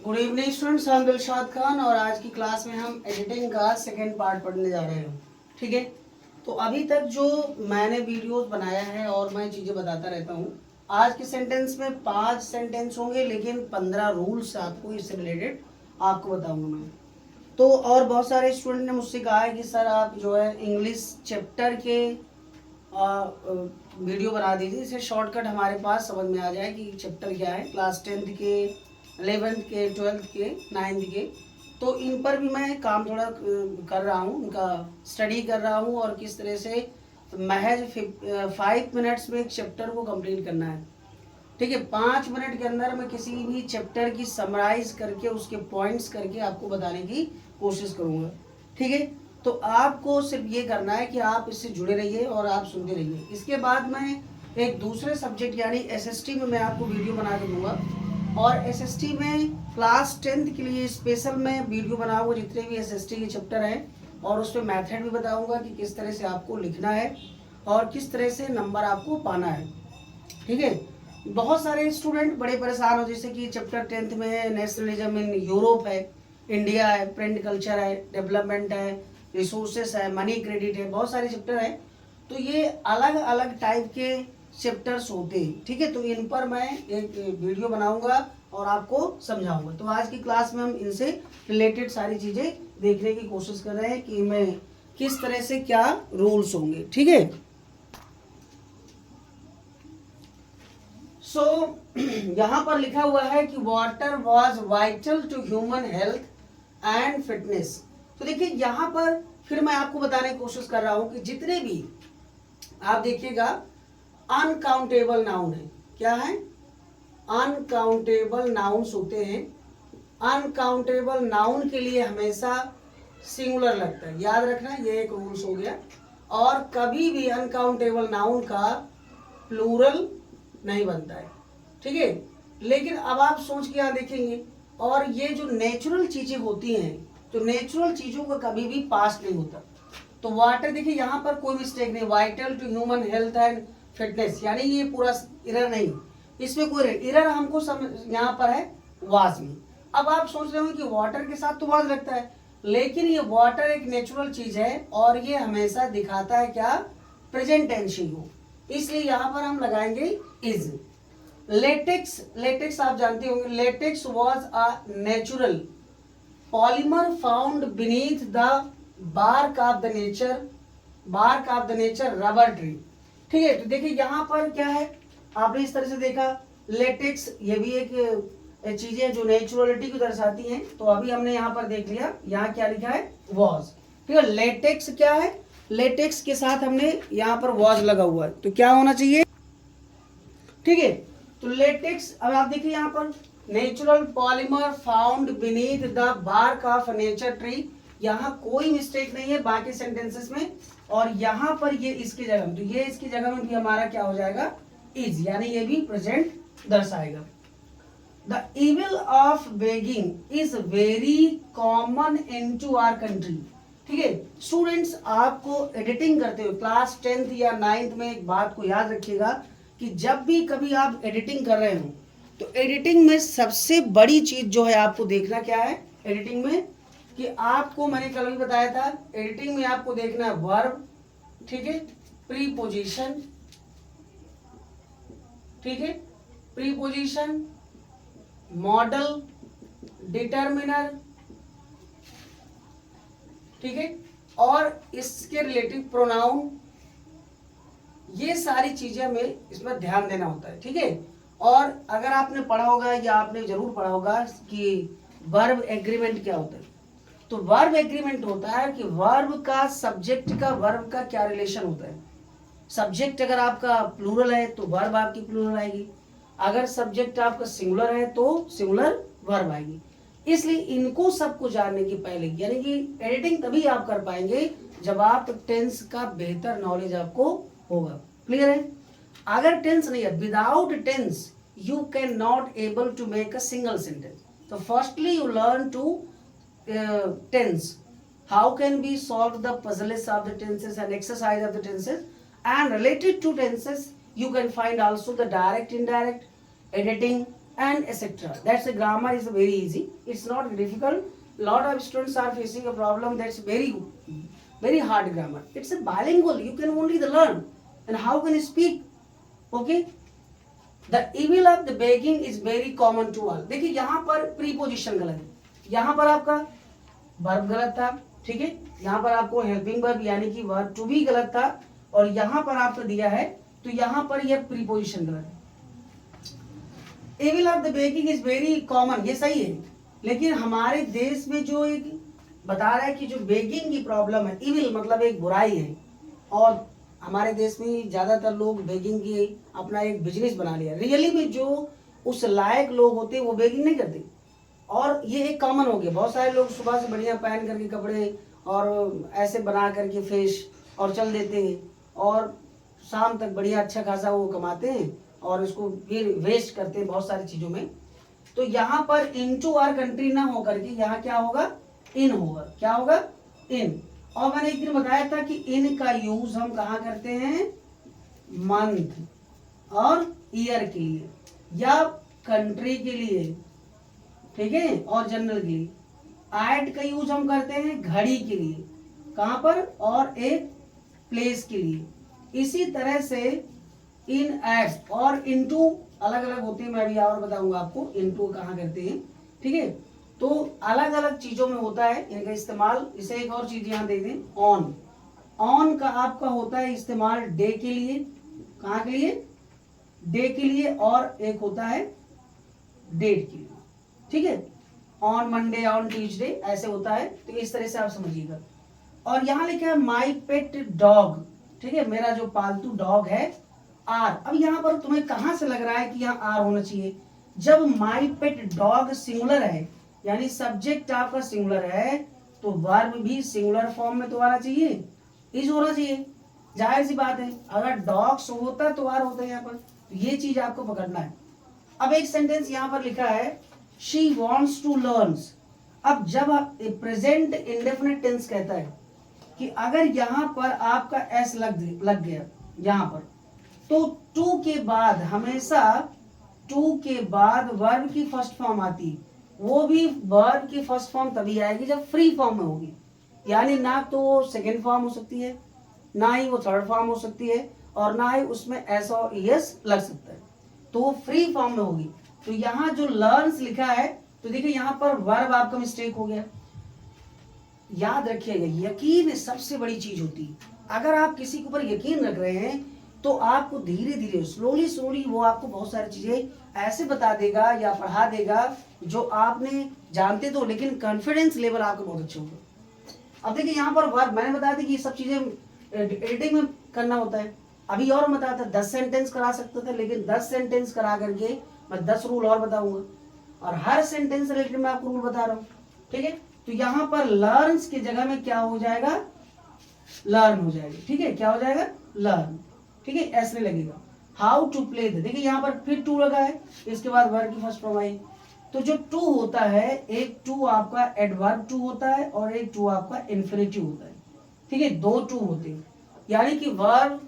Good evening students, हम दिलशाद खान और आज की क्लास में हम एडिटिंग का सेकेंड पार्ट पढ़ने जा रहे हैं। ठीक है, तो अभी तक जो मैंने वीडियोस बनाया है और मैं चीज़ें बताता रहता हूँ। आज के सेंटेंस में 5 सेंटेंस होंगे, लेकिन 15 रूल्स आपको इससे रिलेटेड आपको बताऊंगा मैं। तो और बहुत सारे स्टूडेंट ने मुझसे कहा है कि सर आप जो है इंग्लिश चैप्टर के वीडियो बना दीजिए, इसे शॉर्टकट हमारे पास समझ में आ जाए कि चैप्टर क्या है, क्लास 10th के, 11th के, 12th के, 9th के। तो इन पर भी मैं काम थोड़ा कर रहा हूँ, उनका स्टडी कर रहा हूँ और किस तरह से महज 5 मिनट्स में एक चैप्टर को कंप्लीट करना है। ठीक है, 5 मिनट के अंदर मैं किसी भी चैप्टर की समराइज करके उसके पॉइंट्स करके आपको बताने की कोशिश करूँगा। ठीक है, तो आपको सिर्फ ये करना है कि आप इससे जुड़े रहिए और आप सुनते रहिए। इसके बाद मैं एक दूसरे सब्जेक्ट यानी एसएसटी में मैं आपको वीडियो बना के दूंगा और एसएसटी में क्लास 10th के लिए स्पेशल मैं वीडियो बनाऊंगा जितने भी एसएसटी के चैप्टर हैं, और उस पर मैथड भी बताऊंगा कि किस तरह से आपको लिखना है और किस तरह से नंबर आपको पाना है। ठीक है, बहुत सारे स्टूडेंट बड़े परेशान हो, जैसे कि चैप्टर 10th में है नेशनलिज्म इन यूरोप है, इंडिया है, प्रिंट कल्चर है, डेवलपमेंट है, रिसोर्सेस है, मनी क्रेडिट है, बहुत सारे चैप्टर हैं। तो ये अलग अलग टाइप के चैप्टर्स होते हैं। ठीक है, तो इन पर मैं एक वीडियो बनाऊंगा और आपको समझाऊंगा। तो आज की क्लास में हम इनसे रिलेटेड सारी चीज़ें देखने की कोशिश कर रहे हैं कि मैं किस तरह से क्या रूल्स होंगे। ठीक है, सो यहाँ पर लिखा हुआ है कि water was vital to human health and fitness. तो देखिए यहाँ पर फिर मैं आपको बताने की कोशिश कर रहा हूं कि जितने भी आप देखिएगा अनकाउंटेबल नाउन है। क्या है? अनकाउंटेबल नाउन्स होते हैं। अनकाउंटेबल नाउन के लिए हमेशा सिंगुलर लगता है, याद रखना, ये एक रूल्स हो गया। और कभी भी अनकाउंटेबल नाउन का प्लूरल नहीं बनता है। ठीक है, लेकिन अब आप सोच के यहाँ देखेंगे, और ये जो नेचुरल चीजें होती हैं, तो नेचुरल चीजों का कभी भी पास्ट नहीं होता। तो वाटर, देखिए यहाँ पर कोई मिस्टेक नहीं, vital to human health and fitness, यानी ये पूरा इरर नहीं, इसमें कोई इरर हमको यहाँ पर है वाज में। अब आप सोच रहे हो कि वाटर के साथ तो वाज लगता है, लेकिन ये वाटर एक नेचुरल चीज है और ये हमेशा दिखाता है क्या? प्रेजेंट टेंस ही हो, इसलिए यहां पर हम लगाएंगे इज। लेटेक्स, लेटेक्स आप जानते होंगे, latex was a natural polymer found beneath the bark of the nature, bark of the nature rubber tree. ठीक है, तो देखिए यहां पर क्या है, आपने इस तरह से देखा लेटेक्स, ये भी एक चीजें जो नेचुरलिटी को दर्शाती हैं। तो अभी हमने यहाँ पर देख लिया, यहाँ क्या लिखा है? वॉज। ठीक है, लेटेक्स क्या है? लेटेक्स के साथ हमने यहाँ पर वॉज लगा हुआ है, तो क्या होना चाहिए? ठीक है, तो लेटेक्स, अब आप देखिए यहाँ पर natural polymer found beneath the bark of nature tree, यहाँ कोई मिस्टेक नहीं है बाकी सेंटेंसेस में। और यहाँ पर ये इसकी जगह में, तो ये इसकी जगह में भी हमारा क्या हो जाएगा? इज, यानी ये भी प्रेजेंट दर्शाएगा। The evil of begging is very common in to our country. ठीक है स्टूडेंट्स, आपको एडिटिंग करते हुए क्लास 10th या 9th में एक बात को याद रखिएगा कि जब भी कभी आप एडिटिंग कर रहे हो, तो एडिटिंग में सबसे बड़ी चीज जो है आपको देखना क्या है एडिटिंग में, कि आपको, मैंने कल भी बताया था, एडिटिंग में आपको देखना है वर्ब, ठीक है, प्रीपोजिशन, ठीक है, प्रीपोजिशन, मॉडल, डिटर्मिनर, ठीक है, और इसके रिलेटिव प्रोनाउन, ये सारी चीजें हमें इसमें ध्यान देना होता है। ठीक है, और अगर आपने पढ़ा होगा या आपने जरूर पढ़ा होगा कि वर्ब एग्रीमेंट क्या होता है, तो वर्ब एग्रीमेंट होता है कि वर्ब का सब्जेक्ट का वर्ब का क्या रिलेशन होता है। सब्जेक्ट अगर आपका प्लूरल है तो वर्ब आपकी प्लूरल आएगी, अगर सब्जेक्ट आपका सिंगुलर है तो सिंगुलर वर्ब आएगी। इसलिए इनको सबको जानने की पहले, यानी कि एडिटिंग तभी आप कर पाएंगे जब आप टेंस का बेहतर नॉलेज आपको होगा। क्लियर है? अगर टेंस नहीं है, without tense you can not able to make a single sentence. तो firstly you learn to tense, how can we solve the puzzles of the tenses and exercise of the tenses, and related to tenses you can find also the direct, indirect, editing and etc. That's a grammar is very easy. It's not difficult. Lot of students are facing a problem that's very hard grammar. It's a bilingual. You can only learn and how can you speak. Okay. The evil of the begging is very common to all. देखिए यहाँ पर preposition गलत है, यहाँ पर आपका verb गलत था, ठीक है, यहाँ पर आपको हेल्पिंग वर्ब यानी कि वर्ब टू बी गलत था, और यहाँ पर आपको दिया है तो यहाँ पर यह प्रीपोजिशन गलत है। Evil of the begging is very common, ये सही है, लेकिन हमारे देश में जो एक बता रहा है कि जो बेगिंग की प्रॉब्लम है, इविल मतलब एक बुराई है, और हमारे देश में ज्यादातर लोग बेगिंग की अपना एक बिजनेस बना लिया। रियली में जो उस लायक लोग होते हैं वो बेगिंग नहीं करते, और ये एक कॉमन हो गया। बहुत सारे लोग सुबह से बढ़िया पहन करके कपड़े और ऐसे बना करके फेस और चल देते हैं, और शाम तक बढ़िया अच्छा खासा वो कमाते हैं और इसको फिर वेस्ट करते हैं बहुत सारी चीजों में। तो यहाँ पर इनटू आर कंट्री ना होकर के यहाँ क्या होगा, इन होगा। क्या होगा, इन। और मैंने एक दिन बताया था कि इन का यूज हम कहाँ करते हैं, मंथ और ईयर के लिए या कंट्री के लिए, ठीक है, और जनरल के लिए। एट का यूज हम करते हैं घड़ी के लिए, कहाँ पर, और एक प्लेस के लिए। इसी तरह से इन, एट और इनटू अलग अलग होते हैं, मैं अभी और बताऊंगा आपको इनटू कहाँ करते हैं, ठीक है। तो अलग अलग चीजों में होता है इनका इस्तेमाल। इसे एक और चीज यहाँ दे दें, ऑन। ऑन का आपका होता है इस्तेमाल डे के लिए, कहाँ के लिए, डे के लिए, और एक होता है डेट के लिए, ठीक है। ऑन मंडे, ऑन ट्यूजडे, ऐसे होता है। तो इस तरह से आप समझिएगा। और यहाँ लिखा है माई पेट डॉग, ठीक है, मेरा जो पालतू डॉग है, आर। अब यहाँ पर तुम्हें कहां से लग रहा है कि यहाँ आर होना चाहिए, जब माई पेट डॉग सिंगुलर है, यानी सब्जेक्ट आपका सिंगुलर है, तो वर्ब भी सिंगुलर फॉर्म में तो आना चाहिए, इज होना चाहिए, जाहिर सी बात है। अगर डॉग्स होता तो आर होता है यहाँ पर, तो ये चीज आपको पकड़ना है। अब एक सेंटेंस यहाँ पर लिखा है, शी वॉन्ट्स टू लर्न। अब जब आप प्रेजेंट इंडेफिनिट टेंस कहता है कि अगर यहाँ पर आपका एस लग गया यहाँ पर, तो टू के बाद हमेशा, टू के बाद वर्ब की फर्स्ट फॉर्म आती, वो भी वर्ब की फर्स्ट फॉर्म तभी आएगी जब फ्री फॉर्म में होगी, यानी ना तो वो सेकेंड फॉर्म हो सकती है, ना ही वो थर्ड फॉर्म हो सकती है, और ना ही उसमें एस और एस लग सकता है, तो वो फ्री फॉर्म में होगी। तो यहाँ जो लर्न्स लिखा है, तो देखिए यहाँ पर वर्ब आपका मिस्टेक हो गया। याद रखिएगा, यकीन सबसे बड़ी चीज होती है। अगर आप किसी के ऊपर यकीन रख रहे हैं तो आपको धीरे धीरे स्लोली वो आपको बहुत सारी चीजें ऐसे बता देगा या पढ़ा देगा जो आपने जानते तो, लेकिन कॉन्फिडेंस लेवल आपका बहुत अच्छा होगा। अब देखिए यहाँ पर वर्ब मैंने बताया था कि ये सब चीजें एडिटिंग में करना होता है। अभी और मैं बताया था 10 सेंटेंस करा सकता था, लेकिन 10 सेंटेंस करा करके मैं 10 रूल और बताऊंगा, और हर सेंटेंस रिलेटेड मैं आपको रूल बता रहा हूँ, ठीक है। तो यहाँ पर लर्न्स की जगह में क्या हो जाएगा, लर्न हो जाएगा, ठीक है। क्या हो जाएगा, लर्न, ठीक है, ऐसे लगेगा। हाउ टू प्ले, देखिए यहाँ पर फिर टू लगा है, इसके बाद वर्ब की फर्स्ट फॉर्म आई। तो जो टू होता है, एक टू आपका एडवर्ब टू होता है और एक टू आपका इन्फिनिटिव होता है, ठीक है, दो टू होते हैं। यानी कि वर्ब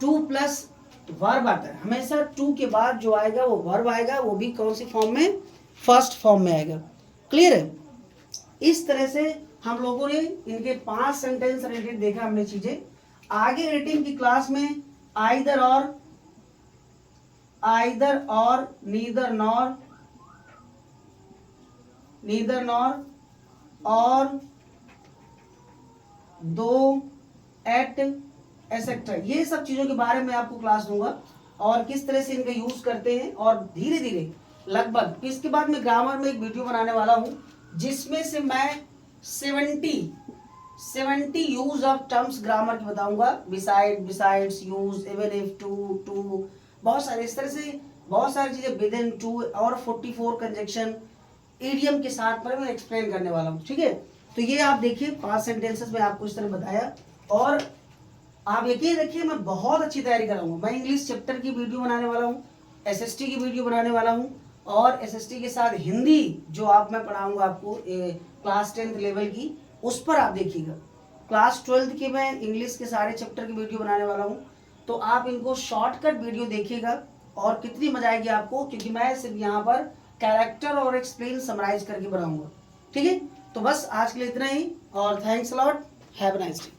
टू प्लस वर्ब आता है, हमेशा टू के बाद जो आएगा वो वर्ब आएगा, वो भी कौन सी फॉर्म में, फर्स्ट फॉर्म में आएगा। क्लियर है। इस तरह से हम लोगों ने इनके 5 सेंटेंस रिलेटेड देखा हमने चीजें। आगे रेटिंग की क्लास में आइदर और नीदर नॉर और दो, एट, एसेट्रा, ये सब चीजों के बारे में आपको क्लास दूंगा, और किस तरह से इनका यूज करते हैं। और धीरे धीरे लगभग इसके बाद मैं ग्रामर में एक वीडियो बनाने वाला हूं, जिसमें से मैं 70 यूज ऑफ टर्म्स ग्रामर की बताऊंगा, besides, use, even if, to, बहुत सारे इस तरह से बहुत सारी चीजें, विद इन, टू, और 44 कंजक्शन इडियम के साथ पर मैं एक्सप्लेन करने वाला हूँ, ठीक है। तो ये आप देखिए 5 सेंटेंसेस में आपको इस तरह बताया, और आप यकीन रखिए मैं बहुत अच्छी तैयारी कराऊंगा। मैं इंग्लिश चैप्टर की वीडियो बनाने वाला हूँ, एसएसटी की वीडियो बनाने वाला हूँ, और एसएसटी के साथ हिंदी जो आप मैं पढ़ाऊंगा आपको क्लास 10th लेवल की, उस पर आप देखिएगा। क्लास 12th के मैं इंग्लिश के सारे चैप्टर की वीडियो बनाने वाला हूँ, तो आप इनको शॉर्टकट वीडियो देखिएगा, और कितनी मजा आएगी आपको, क्योंकि मैं सिर्फ यहाँ पर कैरेक्टर और एक्सप्लेन समराइज करके बनाऊंगा। ठीक है, तो बस आज के लिए इतना ही, और thanks a lot, have a nice day.